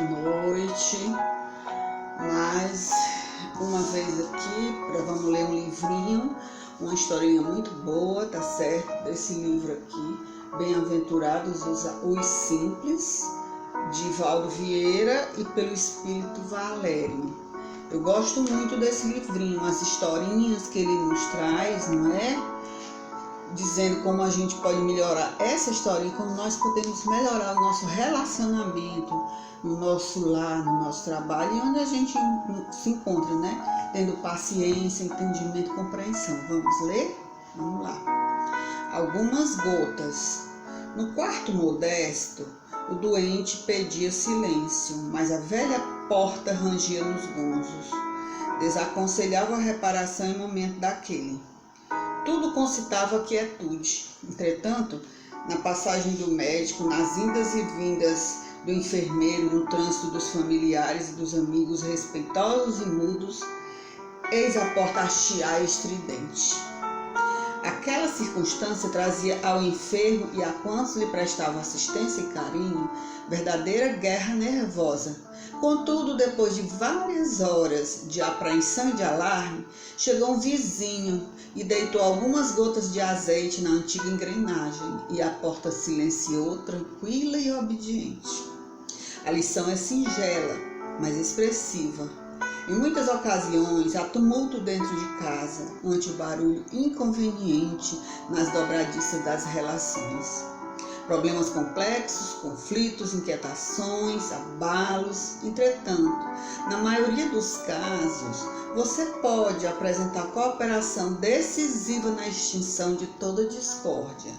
noite. Mais uma vez aqui, vamos ler um livrinho, uma historinha muito boa, tá certo? Desse livro aqui, Bem-aventurados os Simples, de Valdo Vieira e pelo Espírito Valério. Eu gosto muito desse livrinho, as historinhas que ele nos traz, não é? Dizendo como a gente pode melhorar essa história e como nós podemos melhorar o nosso relacionamento no nosso lar, no nosso trabalho e onde a gente se encontra, né? Tendo paciência, entendimento e compreensão. Vamos ler? Vamos lá. Algumas gotas. No quarto modesto, o doente pedia silêncio, mas a velha porta rangia nos gonzos. Desaconselhava a reparação em momento daquele. Tudo concitava quietude. Entretanto, na passagem do médico, nas indas e vindas do enfermeiro, no trânsito dos familiares e dos amigos respeitosos e mudos, eis a porta chiar estridente. Aquela circunstância trazia ao enfermo e a quantos lhe prestavam assistência e carinho verdadeira guerra nervosa. Contudo, depois de várias horas de apreensão e de alarme, chegou um vizinho e deitou algumas gotas de azeite na antiga engrenagem, e a porta silenciou, tranquila e obediente. A lição é singela, mas expressiva. Em muitas ocasiões, há tumulto dentro de casa, ante o barulho inconveniente nas dobradiças das relações. Problemas complexos, conflitos, inquietações, abalos. Entretanto, na maioria dos casos, você pode apresentar cooperação decisiva na extinção de toda discórdia.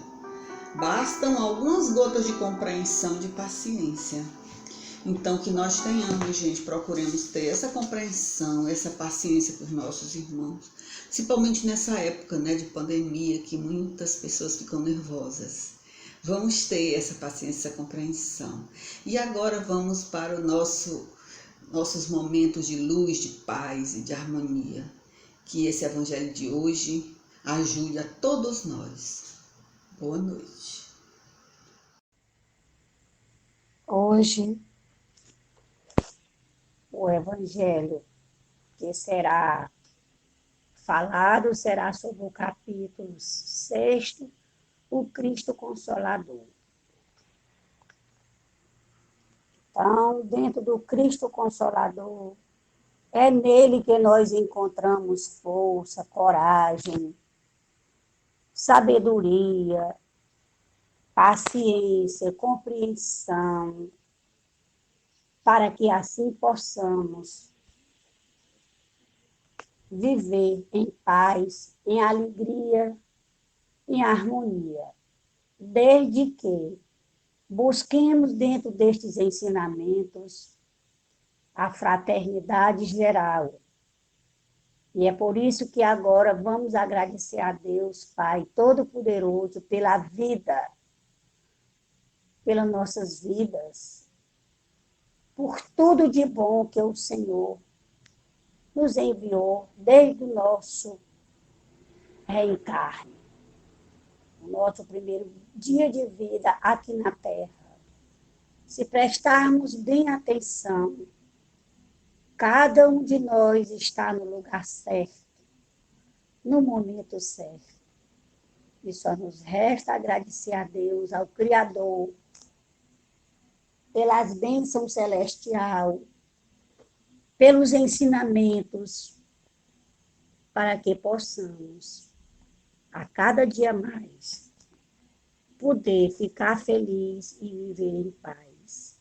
Bastam algumas gotas de compreensão e de paciência. Então, que nós tenhamos, gente, procuremos ter essa compreensão, essa paciência com os nossos irmãos. Principalmente nessa época, né, de pandemia, que muitas pessoas ficam nervosas. Vamos ter essa paciência, essa compreensão. E agora vamos para nossos momentos de luz, de paz e de harmonia. Que esse evangelho de hoje ajude a todos nós. Boa noite. Hoje, o evangelho que será falado será sobre o capítulo 6, o Cristo Consolador. Então, dentro do Cristo Consolador, é nele que nós encontramos força, coragem, sabedoria, paciência, compreensão, para que assim possamos viver em paz, em alegria, em harmonia, desde que busquemos dentro destes ensinamentos a fraternidade geral. E é por isso que agora vamos agradecer a Deus, Pai Todo-Poderoso, pela vida, pelas nossas vidas, por tudo de bom que o Senhor nos enviou desde o nosso reencarne, o nosso primeiro dia de vida aqui na Terra. Se prestarmos bem atenção, cada um de nós está no lugar certo, no momento certo. E só nos resta agradecer a Deus, ao Criador, pelas bênçãos celestiais, pelos ensinamentos, para que possamos, a cada dia mais, poder ficar feliz e viver em paz.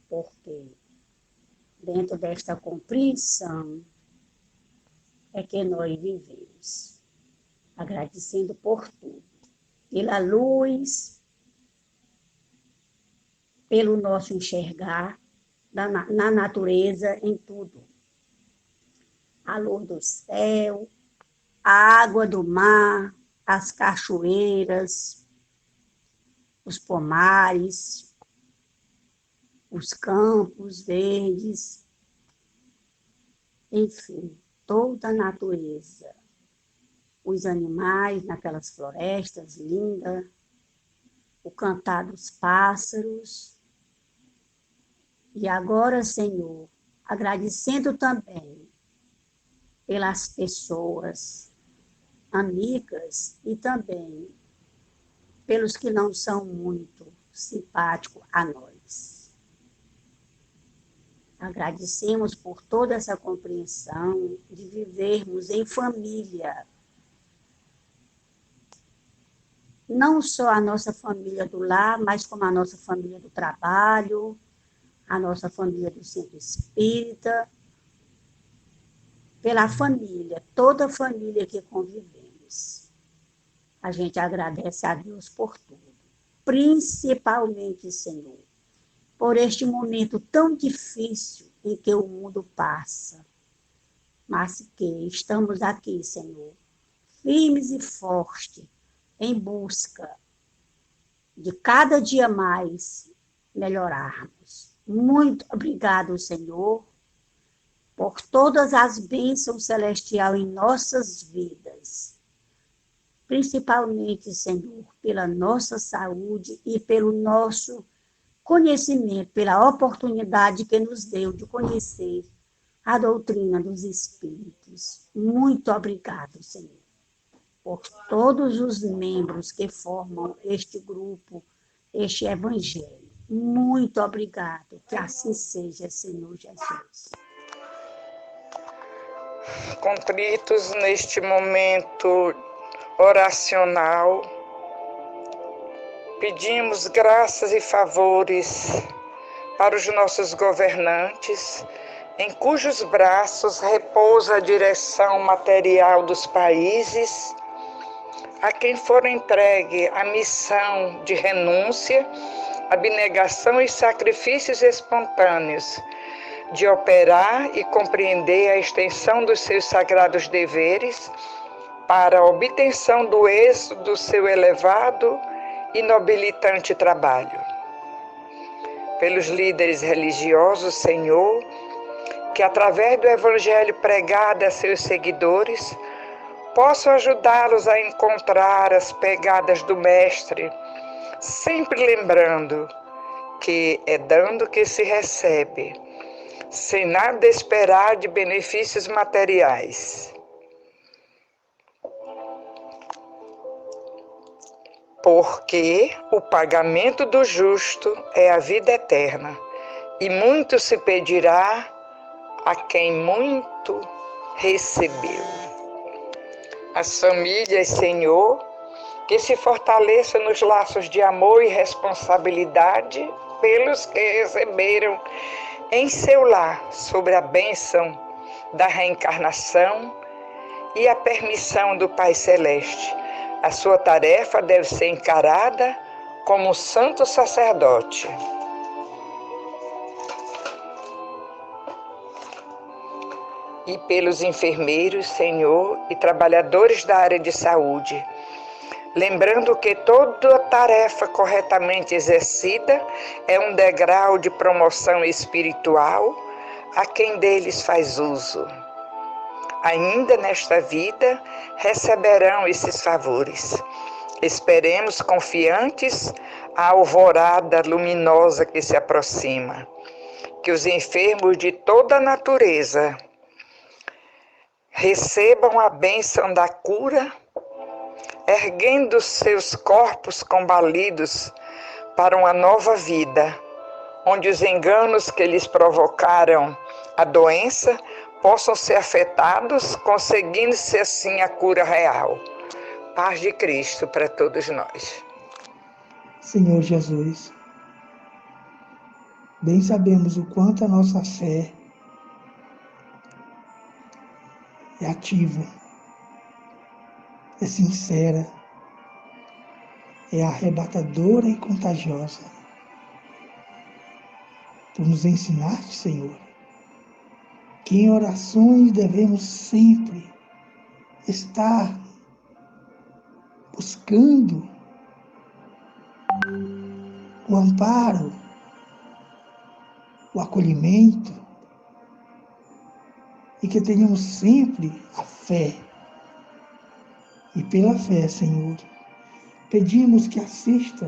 Porque dentro desta compreensão é que nós vivemos, agradecendo por tudo, pela luz, pelo nosso enxergar na natureza, em tudo. A luz do céu, a água do mar, as cachoeiras, os pomares, os campos verdes, enfim, toda a natureza. Os animais naquelas florestas lindas, o cantar dos pássaros, E agora, Senhor, agradecendo também pelas pessoas amigas e também pelos que não são muito simpáticos a nós. Agradecemos por toda essa compreensão de vivermos em família. Não só a nossa família do lar, mas como a nossa família do trabalho, a nossa família do centro espírita, pela família, toda a família que convivemos. A gente agradece a Deus por tudo. Principalmente, Senhor, por este momento tão difícil em que o mundo passa. Mas que estamos aqui, Senhor, firmes e fortes, em busca de cada dia mais melhorarmos. Muito obrigado, Senhor, por todas as bênçãos celestiais em nossas vidas. Principalmente, Senhor, pela nossa saúde e pelo nosso conhecimento, pela oportunidade que nos deu de conhecer a doutrina dos Espíritos. Muito obrigado, Senhor, por todos os membros que formam este grupo, este Evangelho. Muito obrigado, que assim seja, Senhor Jesus. Contritos neste momento oracional, pedimos graças e favores para os nossos governantes, em cujos braços repousa a direção material dos países, a quem for entregue a missão de renúncia, abnegação e sacrifícios espontâneos, de operar e compreender a extensão dos seus sagrados deveres para a obtenção do êxito do seu elevado e nobilitante trabalho. Pelos líderes religiosos, Senhor, que através do Evangelho pregado a seus seguidores, possam ajudá-los a encontrar as pegadas do Mestre, sempre lembrando que é dando que se recebe, sem nada esperar de benefícios materiais. Porque o pagamento do justo é a vida eterna, e muito se pedirá a quem muito recebeu. As famílias, Senhor, que se fortaleçam nos laços de amor e responsabilidade pelos que receberam em seu lar sobre a bênção da reencarnação e a permissão do Pai Celeste. A sua tarefa deve ser encarada como um santo sacerdote. E pelos enfermeiros, Senhor, e trabalhadores da área de saúde, lembrando que toda tarefa corretamente exercida é um degrau de promoção espiritual a quem deles faz uso. Ainda nesta vida receberão esses favores. Esperemos confiantes a alvorada luminosa que se aproxima. Que os enfermos de toda a natureza recebam a bênção da cura, erguendo seus corpos combalidos para uma nova vida, onde os enganos que lhes provocaram a doença possam ser afetados, conseguindo-se assim a cura real. Paz de Cristo para todos nós. Senhor Jesus, bem sabemos o quanto a nossa fé é ativa, é sincera, é arrebatadora e contagiosa. Tu nos ensinaste, Senhor, que em orações devemos sempre estar buscando o amparo, o acolhimento, e que tenhamos sempre a fé. E pela fé, Senhor, pedimos que assista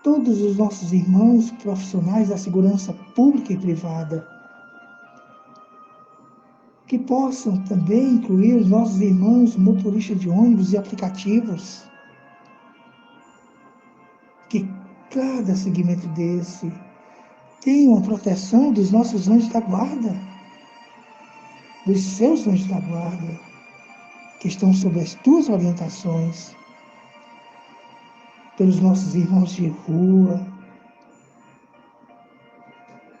todos os nossos irmãos profissionais da segurança pública e privada, que possam também incluir os nossos irmãos motoristas de ônibus e aplicativos, que cada segmento desse tenha a proteção dos nossos anjos da guarda, dos seus anjos da guarda, que estão sob as tuas orientações, pelos nossos irmãos de rua,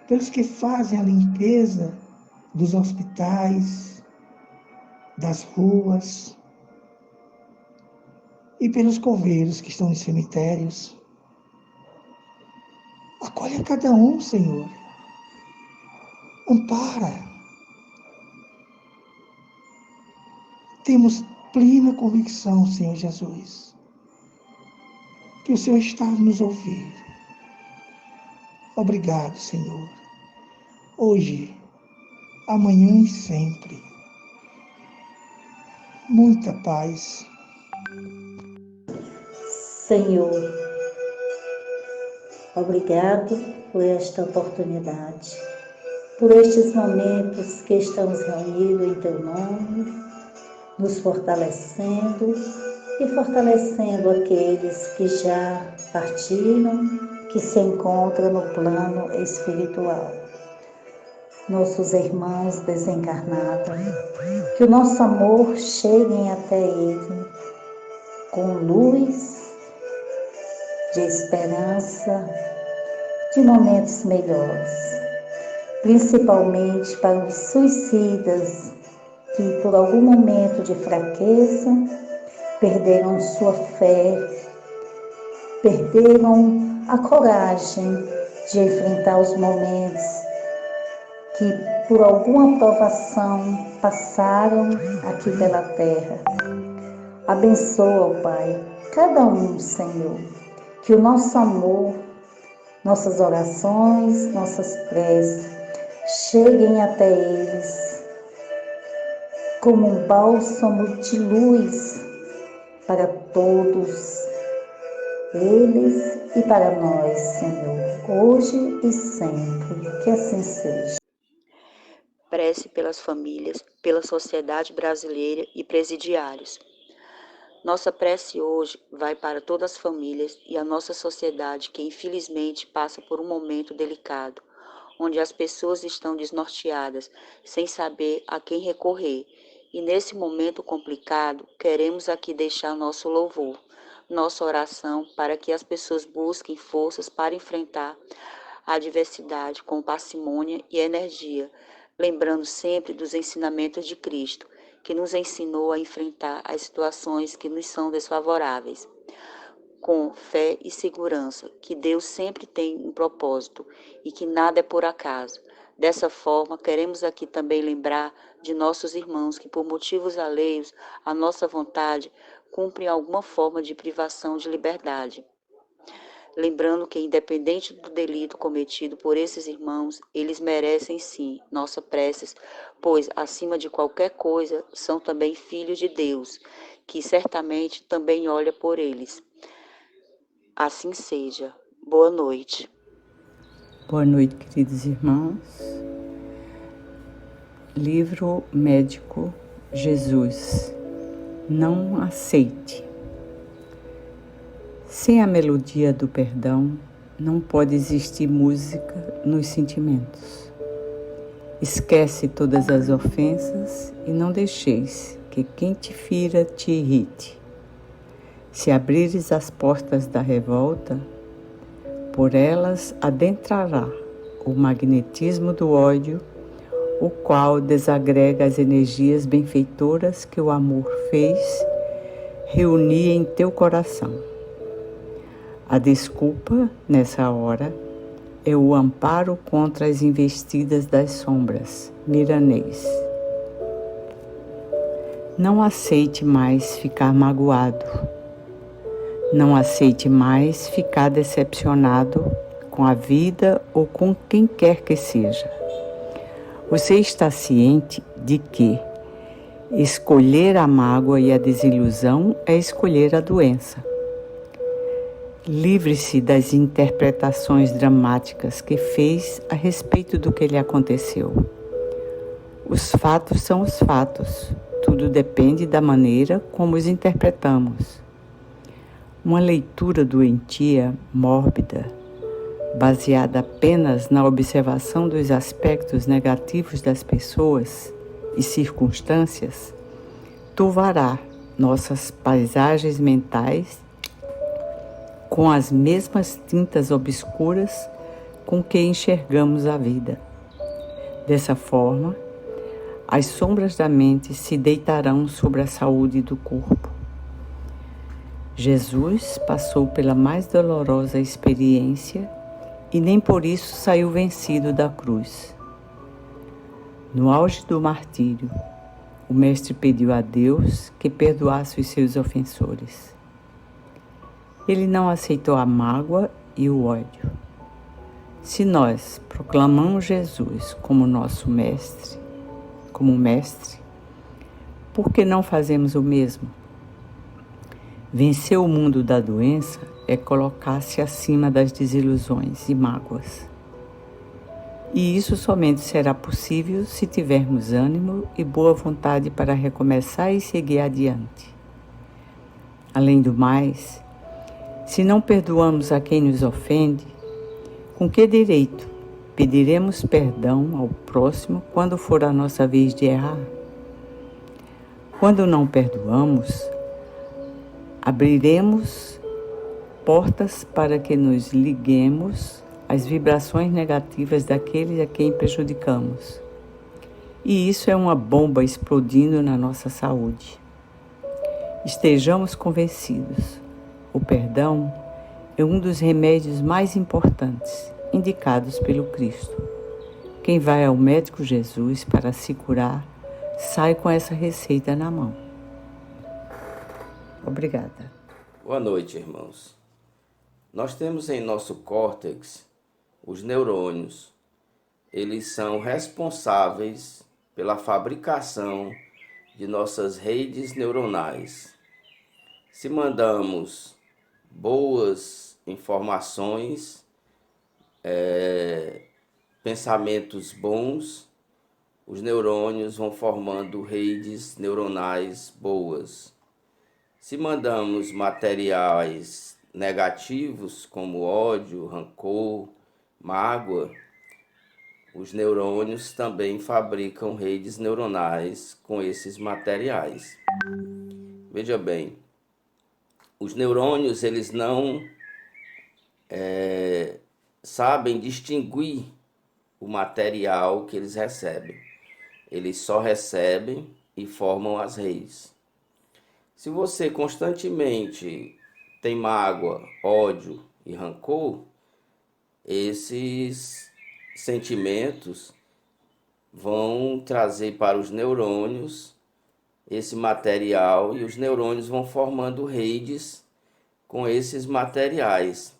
pelos que fazem a limpeza dos hospitais, das ruas, e pelos coveiros que estão nos cemitérios. Acolhe a cada um, Senhor. Ampara. Temos plena convicção, Senhor Jesus, que o Senhor está a nos ouvir. Obrigado, Senhor. Hoje, amanhã e sempre. Muita paz. Senhor, obrigado por esta oportunidade, por estes momentos que estamos reunidos em Teu nome, nos fortalecendo e fortalecendo aqueles que já partiram, que se encontram no plano espiritual. Nossos irmãos desencarnados, que o nosso amor chegue até ele com luz de esperança, de momentos melhores, principalmente para os suicidas que por algum momento de fraqueza perderam sua fé, perderam a coragem de enfrentar os momentos que por alguma provação passaram aqui pela terra. Abençoa, Pai, cada um, Senhor, que o nosso amor, nossas orações, nossas preces cheguem até eles como um bálsamo de luz para todos eles e para nós, Senhor, hoje e sempre. Que assim seja. Prece pelas famílias, pela sociedade brasileira e presidiários. Nossa prece hoje vai para todas as famílias e a nossa sociedade que infelizmente passa por um momento delicado, onde as pessoas estão desnorteadas, sem saber a quem recorrer. E nesse momento complicado, queremos aqui deixar nosso louvor, nossa oração para que as pessoas busquem forças para enfrentar a adversidade com parcimônia e energia, lembrando sempre dos ensinamentos de Cristo, que nos ensinou a enfrentar as situações que nos são desfavoráveis, com fé e segurança, que Deus sempre tem um propósito e que nada é por acaso. Dessa forma, queremos aqui também lembrar de nossos irmãos que, por motivos alheios à nossa vontade, cumprem alguma forma de privação de liberdade. Lembrando que, independente do delito cometido por esses irmãos, eles merecem sim nossa preces, pois, acima de qualquer coisa, são também filhos de Deus, que certamente também olha por eles. Assim seja. Boa noite. Boa noite, queridos irmãos. Livro médico Jesus. Não aceite. Sem a melodia do perdão, não pode existir música nos sentimentos. Esquece todas as ofensas e não deixeis que quem te fira te irrite. Se abrires as portas da revolta, por elas adentrará o magnetismo do ódio, o qual desagrega as energias benfeitoras que o amor fez reunir em teu coração. A desculpa, nessa hora, é o amparo contra as investidas das sombras. Miranês. Não aceite mais ficar magoado. Não aceite mais ficar decepcionado com a vida ou com quem quer que seja. Você está ciente de que escolher a mágoa e a desilusão é escolher a doença. Livre-se das interpretações dramáticas que fez a respeito do que lhe aconteceu. Os fatos são os fatos. Tudo depende da maneira como os interpretamos. Uma leitura doentia, mórbida, baseada apenas na observação dos aspectos negativos das pessoas e circunstâncias, turvará nossas paisagens mentais com as mesmas tintas obscuras com que enxergamos a vida. Dessa forma, as sombras da mente se deitarão sobre a saúde do corpo. Jesus passou pela mais dolorosa experiência e nem por isso saiu vencido da cruz. No auge do martírio, o Mestre pediu a Deus que perdoasse os seus ofensores. Ele não aceitou a mágoa e o ódio. Se nós proclamamos Jesus como nosso mestre, por que não fazemos o mesmo? Vencer o mundo da doença é colocar-se acima das desilusões e mágoas. E isso somente será possível se tivermos ânimo e boa vontade para recomeçar e seguir adiante. Além do mais, se não perdoamos a quem nos ofende, com que direito pediremos perdão ao próximo quando for a nossa vez de errar? Quando não perdoamos, abriremos portas para que nos liguemos às vibrações negativas daqueles a quem prejudicamos. E isso é uma bomba explodindo na nossa saúde. Estejamos convencidos, o perdão é um dos remédios mais importantes indicados pelo Cristo. Quem vai ao médico Jesus para se curar, sai com essa receita na mão. Obrigada. Boa noite, irmãos. Nós temos em nosso córtex os neurônios. Eles são responsáveis pela fabricação de nossas redes neuronais. Se mandamos boas informações, pensamentos bons, os neurônios vão formando redes neuronais boas. Se mandamos materiais negativos, como ódio, rancor, mágoa, os neurônios também fabricam redes neuronais com esses materiais. Veja bem, os neurônios eles não sabem distinguir o material que eles recebem. Eles só recebem e formam as redes. Se você constantemente tem mágoa, ódio e rancor, esses sentimentos vão trazer para os neurônios esse material e os neurônios vão formando redes com esses materiais.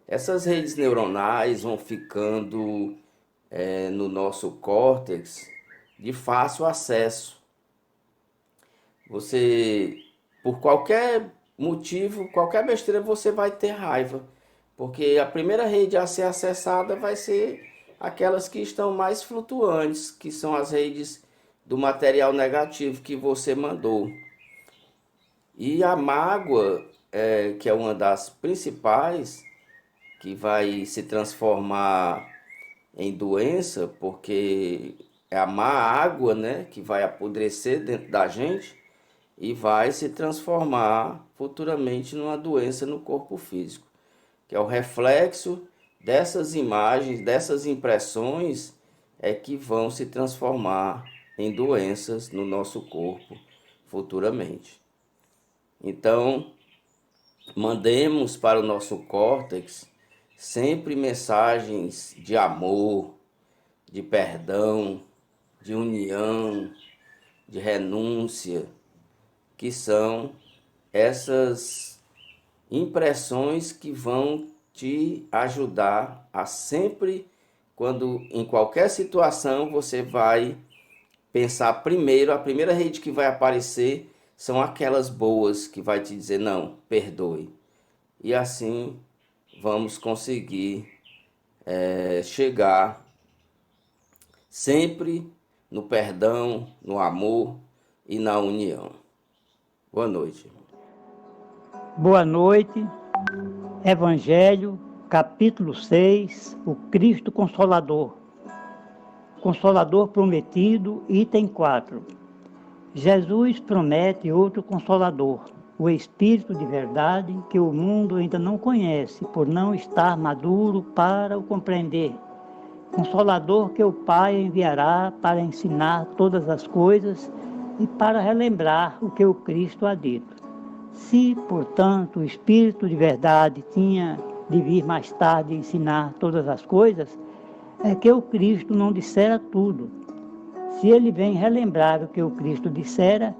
Essas redes neuronais vão ficando no nosso córtex de fácil acesso. Você, por qualquer motivo, qualquer besteira, você vai ter raiva. Porque a primeira rede a ser acessada vai ser aquelas que estão mais flutuantes, que são as redes do material negativo que você mandou. E a mágoa, que é uma das principais, que vai se transformar em doença, porque é a má água, né, que vai apodrecer dentro da gente e vai se transformar futuramente numa doença no corpo físico, que é o reflexo dessas imagens, dessas impressões, que vão se transformar em doenças no nosso corpo futuramente. Então, mandemos para o nosso córtex sempre mensagens de amor, de perdão, de união, de renúncia, que são essas impressões que vão te ajudar a sempre, quando em qualquer situação você vai pensar primeiro, a primeira rede que vai aparecer são aquelas boas que vai te dizer, não, perdoe. e assim vamos conseguir chegar sempre no perdão, no amor e na união. Boa noite. Boa noite. Evangelho, capítulo 6, o Cristo Consolador. Consolador prometido, item 4. Jesus promete outro Consolador, o Espírito de verdade que o mundo ainda não conhece, por não estar maduro para o compreender. Consolador que o Pai enviará para ensinar todas as coisas e para relembrar o que o Cristo há dito. Se, portanto, o Espírito de verdade tinha de vir mais tarde ensinar todas as coisas, é que o Cristo não dissera tudo. Se ele vem relembrar o que o Cristo dissera,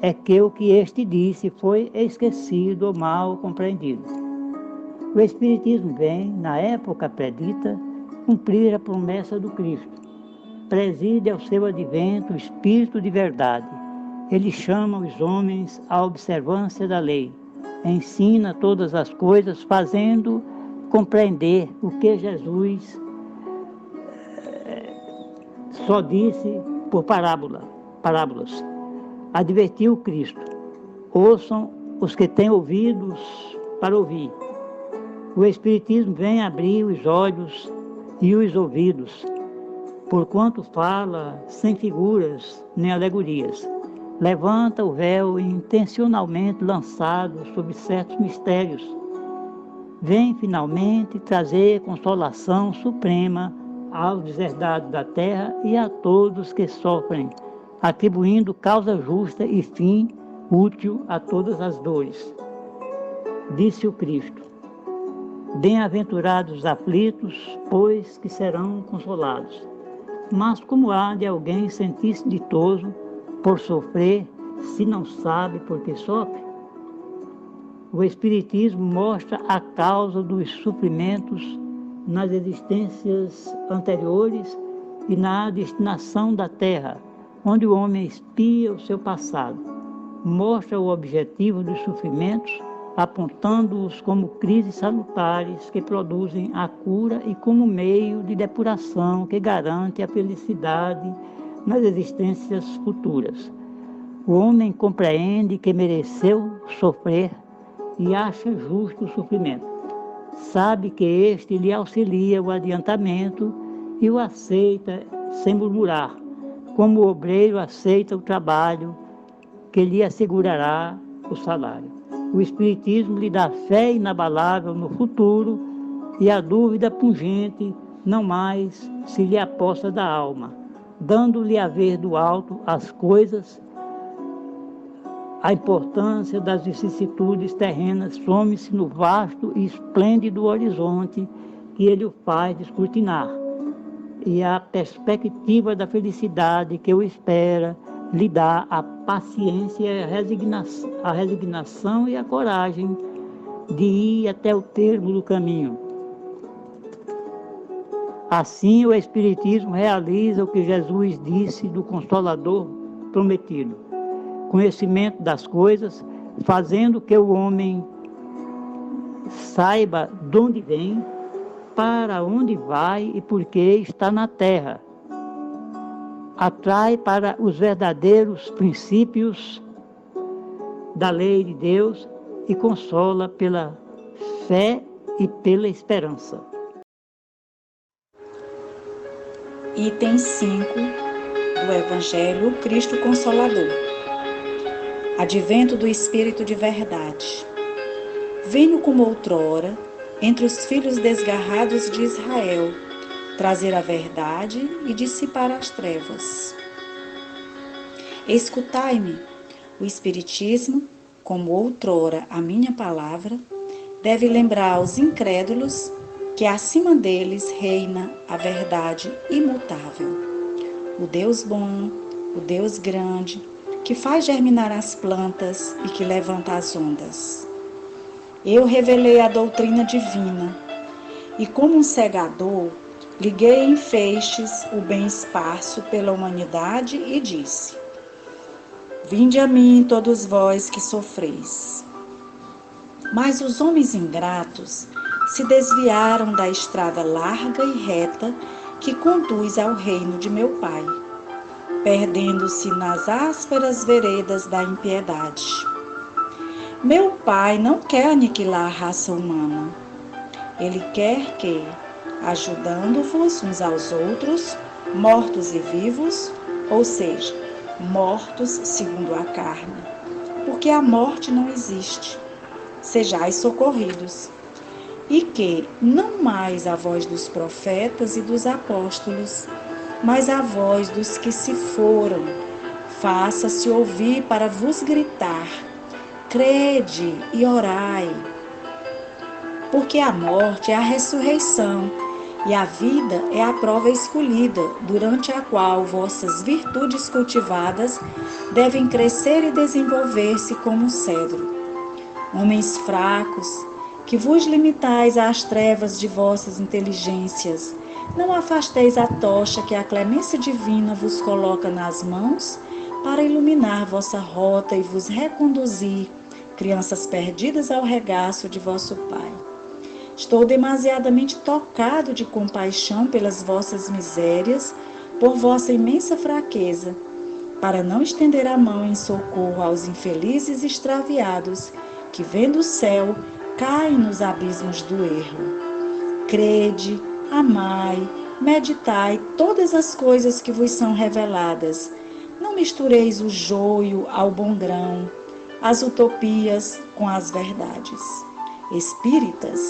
é que o que este disse foi esquecido ou mal compreendido. O Espiritismo vem, na época predita, cumprir a promessa do Cristo. Preside ao seu advento o Espírito de verdade. Ele chama os homens à observância da lei. Ensina todas as coisas, fazendo compreender o que Jesus só disse por parábolas. Advertiu Cristo: ouçam os que têm ouvidos para ouvir. O Espiritismo vem abrir os olhos e os ouvidos, porquanto fala sem figuras nem alegorias. Levanta o véu intencionalmente lançado sobre certos mistérios. Vem finalmente trazer consolação suprema aos deserdados da terra e a todos que sofrem, atribuindo causa justa e fim útil a todas as dores. Disse o Cristo: bem-aventurados os aflitos, pois que serão consolados. Mas como há de alguém sentir-se ditoso por sofrer, se não sabe por que sofre? O Espiritismo mostra a causa dos sofrimentos nas existências anteriores e na destinação da Terra, onde o homem expia o seu passado. Mostra o objetivo dos sofrimentos, apontando-os como crises salutares que produzem a cura e como meio de depuração que garante a felicidade nas existências futuras. O homem compreende que mereceu sofrer e acha justo o sofrimento. Sabe que este lhe auxilia o adiantamento e o aceita sem murmurar, como o obreiro aceita o trabalho que lhe assegurará o salário. O Espiritismo lhe dá fé inabalável no futuro e a dúvida pungente não mais se lhe aposta da alma, dando-lhe a ver do alto as coisas. A importância das vicissitudes terrenas some-se no vasto e esplêndido horizonte que ele o faz descortinar, e a perspectiva da felicidade que o espera lhe dá a paciência e a resignação e a coragem de ir até o termo do caminho. Assim, o Espiritismo realiza o que Jesus disse do Consolador prometido: conhecimento das coisas, fazendo que o homem saiba de onde vem, para onde vai e por que está na terra. Atrai para os verdadeiros princípios da lei de Deus e consola pela fé e pela esperança. Item 5 do Evangelho, o Cristo Consolador. Advento do Espírito de verdade. Venho como outrora, entre os filhos desgarrados de Israel, trazer a verdade e dissipar as trevas. Escutai-me, o Espiritismo, como outrora a minha palavra, deve lembrar aos incrédulos que acima deles reina a verdade imutável. O Deus bom, o Deus grande, que faz germinar as plantas e que levanta as ondas. Eu revelei a doutrina divina e, como um segador, liguei em feixes o bem esparso pela humanidade e disse: vinde a mim todos vós que sofreis. Mas os homens ingratos se desviaram da estrada larga e reta que conduz ao reino de meu Pai, perdendo-se nas ásperas veredas da impiedade. Meu Pai não quer aniquilar a raça humana. Ele quer que, ajudando-vos uns aos outros, mortos e vivos, ou seja, mortos segundo a carne, porque a morte não existe, sejais socorridos, e que não mais a voz dos profetas e dos apóstolos, mas a voz dos que se foram, faça-se ouvir para vos gritar: crede e orai. Porque a morte é a ressurreição, e a vida é a prova escolhida, durante a qual vossas virtudes cultivadas devem crescer e desenvolver-se como um cedro. Homens fracos, que vos limitais às trevas de vossas inteligências, não afasteis a tocha que a clemência divina vos coloca nas mãos para iluminar vossa rota e vos reconduzir, crianças perdidas ao regaço de vosso Pai. Estou demasiadamente tocado de compaixão pelas vossas misérias, por vossa imensa fraqueza, para não estender a mão em socorro aos infelizes extraviados, que, vendo o céu, caem nos abismos do erro. Crede, amai, meditai todas as coisas que vos são reveladas. Não mistureis o joio ao bom grão, as utopias com as verdades. Espíritas,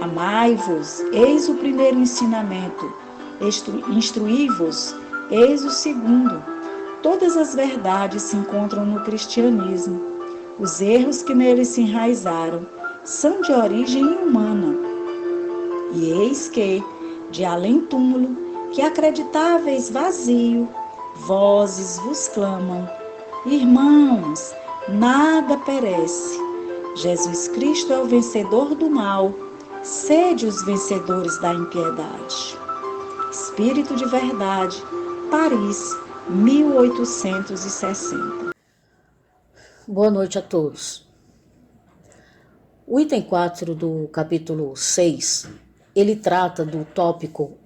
amai-vos, eis o primeiro ensinamento. Instruí-vos, eis o segundo. Todas as verdades se encontram no cristianismo. Os erros que nele se enraizaram são de origem humana. E eis que, de além-túmulo, que acreditáveis vazio, vozes vos clamam: irmãos, nada perece. Jesus Cristo é o vencedor do mal. Sede os vencedores da impiedade. Espírito de Verdade, Paris, 1860. Boa noite a todos. O item 4 do capítulo 6, ele trata do tópico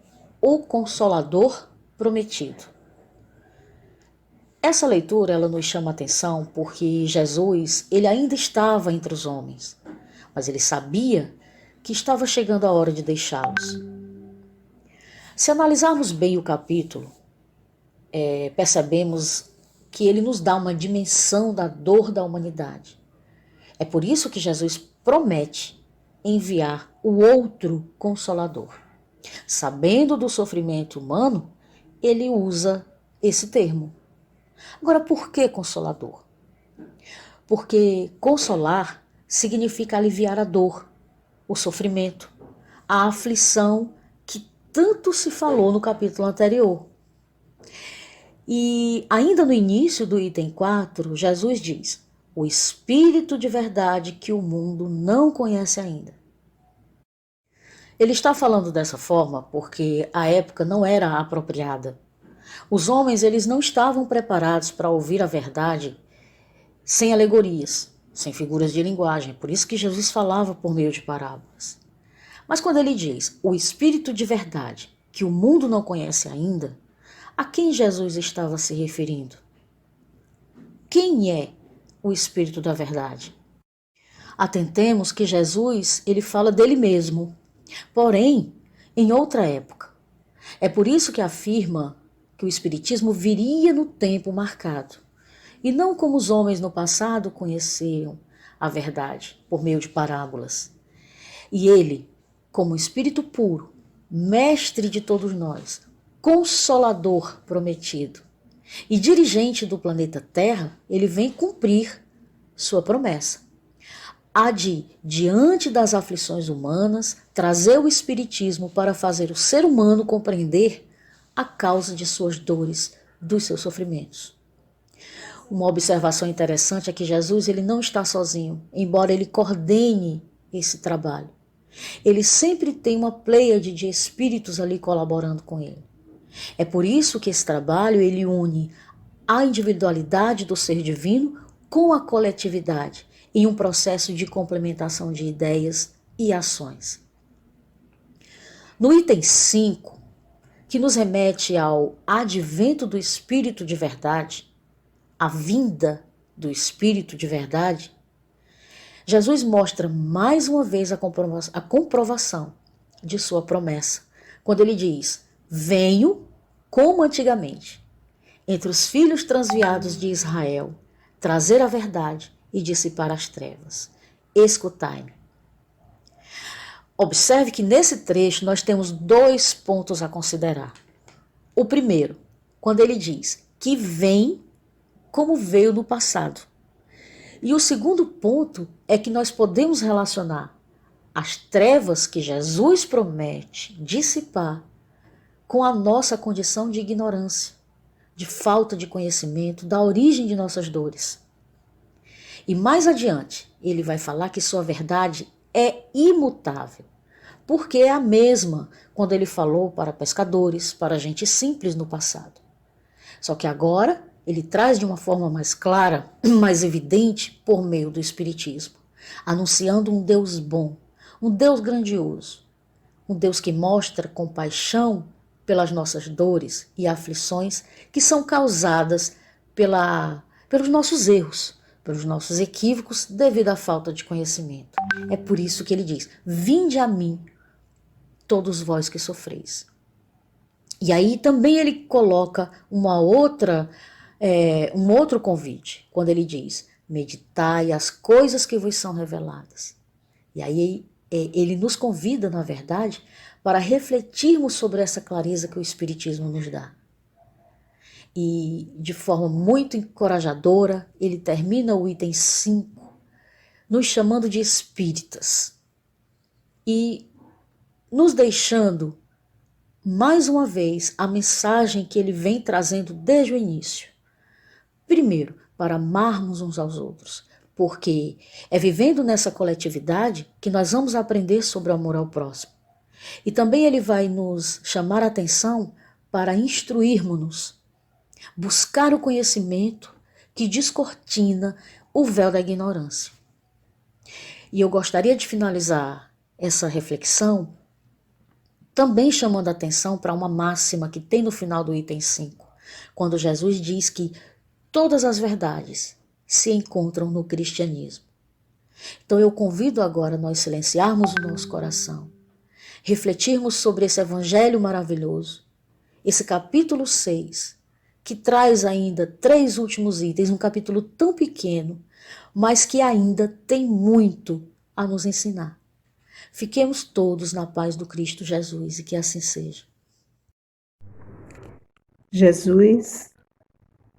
O Consolador Prometido. Essa leitura ela nos chama a atenção porque Jesus ele ainda estava entre os homens, mas ele sabia que estava chegando a hora de deixá-los. Se analisarmos bem o capítulo, percebemos que ele nos dá uma dimensão da dor da humanidade. É por isso que Jesus promete enviar o outro Consolador. Sabendo do sofrimento humano, ele usa esse termo. Agora, por que Consolador? Porque consolar significa aliviar a dor, o sofrimento, a aflição que tanto se falou no capítulo anterior. E ainda no início do item 4, Jesus diz: o Espírito de verdade que o mundo não conhece ainda. Ele está falando dessa forma porque a época não era apropriada. Os homens eles não estavam preparados para ouvir a verdade sem alegorias, sem figuras de linguagem. Por isso que Jesus falava por meio de parábolas. Mas quando ele diz o Espírito de verdade que o mundo não conhece ainda, a quem Jesus estava se referindo? Quem é o Espírito da verdade? Atentemos que Jesus ele fala dele mesmo, porém em outra época. É por isso que afirma que o Espiritismo viria no tempo marcado, e não como os homens no passado conheciam a verdade, por meio de parábolas. E ele, como Espírito puro, mestre de todos nós, Consolador prometido e dirigente do planeta Terra, ele vem cumprir sua promessa. Há de, diante das aflições humanas, trazer o Espiritismo para fazer o ser humano compreender a causa de suas dores, dos seus sofrimentos. Uma observação interessante é que Jesus ele não está sozinho, embora ele coordene esse trabalho. Ele sempre tem uma pleiade de espíritos ali colaborando com ele. É por isso que esse trabalho ele une a individualidade do ser divino com a coletividade em um processo de complementação de ideias e ações. No item 5, que nos remete ao advento do Espírito de verdade, a vinda do Espírito de verdade, Jesus mostra mais uma vez a comprovação de sua promessa, quando ele diz: venho como antigamente, entre os filhos transviados de Israel, trazer a verdade e dissipar as trevas. Escutai-me. Observe que nesse trecho nós temos 2 pontos a considerar. O primeiro, quando ele diz que vem como veio no passado. E o segundo ponto é que nós podemos relacionar as trevas que Jesus promete dissipar com a nossa condição de ignorância, de falta de conhecimento, da origem de nossas dores. E mais adiante, ele vai falar que sua verdade é imutável, porque é a mesma quando ele falou para pescadores, para gente simples no passado. Só que agora ele traz de uma forma mais clara, mais evidente, por meio do Espiritismo, anunciando um Deus bom, um Deus grandioso, um Deus que mostra compaixão pelas nossas dores e aflições que são causadas pelos nossos erros, pelos nossos equívocos devido à falta de conhecimento. É por isso que ele diz: vinde a mim, todos vós que sofreis. E aí também ele coloca um outro convite, quando ele diz: meditai as coisas que vos são reveladas. E aí ele nos convida, na verdade, para refletirmos sobre essa clareza que o Espiritismo nos dá. E de forma muito encorajadora, ele termina o item 5, nos chamando de espíritas e nos deixando, mais uma vez, a mensagem que ele vem trazendo desde o início. Primeiro, para amarmos uns aos outros, porque é vivendo nessa coletividade que nós vamos aprender sobre o amor ao próximo. E também ele vai nos chamar a atenção para instruirmos-nos, buscar o conhecimento que descortina o véu da ignorância. E eu gostaria de finalizar essa reflexão também chamando a atenção para uma máxima que tem no final do item 5, quando Jesus diz que todas as verdades se encontram no cristianismo. Então eu convido agora nós silenciarmos o nosso coração, refletirmos sobre esse evangelho maravilhoso, esse capítulo 6, que traz ainda 3 últimos itens, um capítulo tão pequeno, mas que ainda tem muito a nos ensinar. Fiquemos todos na paz do Cristo Jesus e que assim seja. Jesus,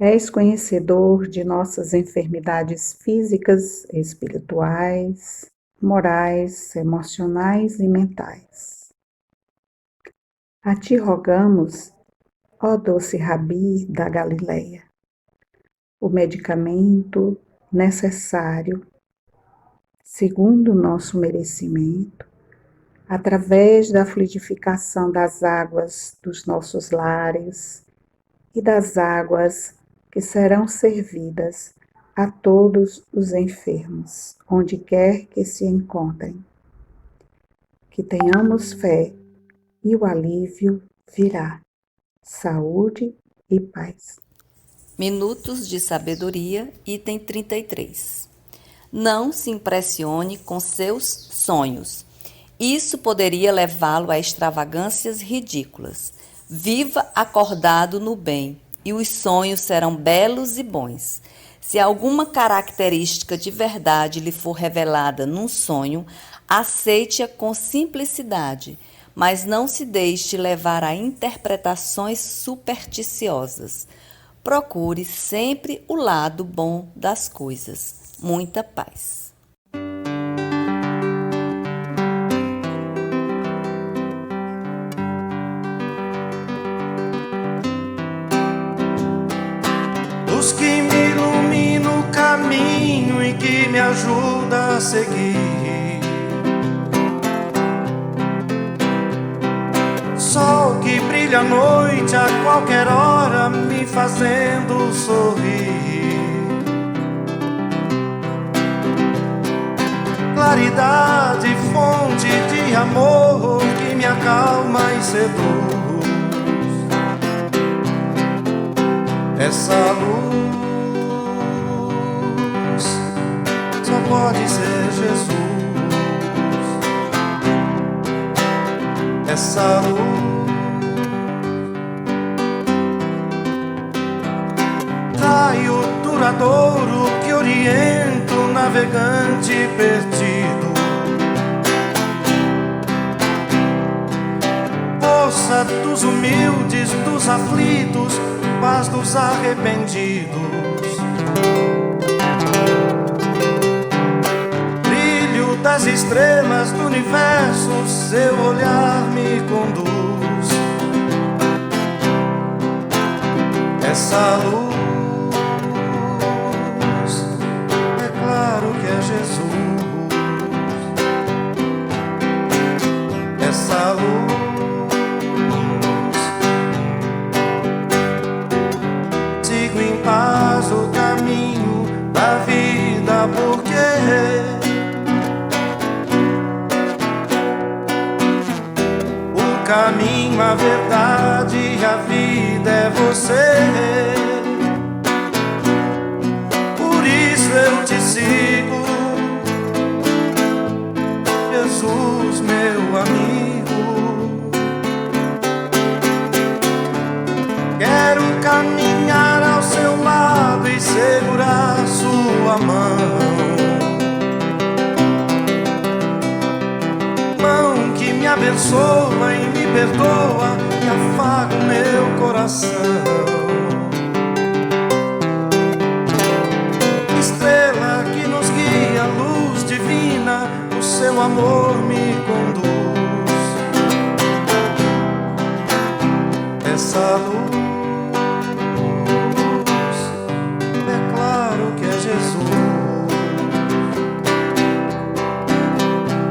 és conhecedor de nossas enfermidades físicas, espirituais, morais, emocionais e mentais. A ti rogamos, ó doce Rabi da Galileia, o medicamento necessário, segundo o nosso merecimento, através da fluidificação das águas dos nossos lares e das águas que serão servidas a todos os enfermos, onde quer que se encontrem. Que tenhamos fé e o alívio virá. Saúde e paz. Minutos de Sabedoria, item 33. Não se impressione com seus sonhos. Isso poderia levá-lo a extravagâncias ridículas. Viva acordado no bem, e os sonhos serão belos e bons. Se alguma característica de verdade lhe for revelada num sonho, aceite-a com simplicidade, mas não se deixe levar a interpretações supersticiosas. Procure sempre o lado bom das coisas. Muita paz. Luz que me ilumina o caminho e que me ajuda a seguir. Sol que brilha à noite a qualquer hora, me fazendo sorrir. claridade, fonte de amor que me acalma e seduz. Essa luz só pode ser Jesus. Essa luz, raio duradouro que orienta o navegante perdido. Força dos humildes, dos aflitos, paz dos arrependidos. Brilho das estrelas do universo, seu olhar me conduz. Essa luz, é claro que é Jesus. Essa luz faz o caminho da vida, porque o caminho, a verdade e a vida é você. Por isso eu te sigo, Jesus, meu amigo. Quero caminhar ao seu lado e segurar sua mão, mão que me abençoa e me perdoa e afaga o meu coração. Estrela que nos guia, luz divina, o seu amor me conduz. Essa luz,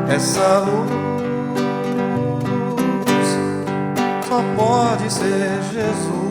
essa luz só pode ser Jesus.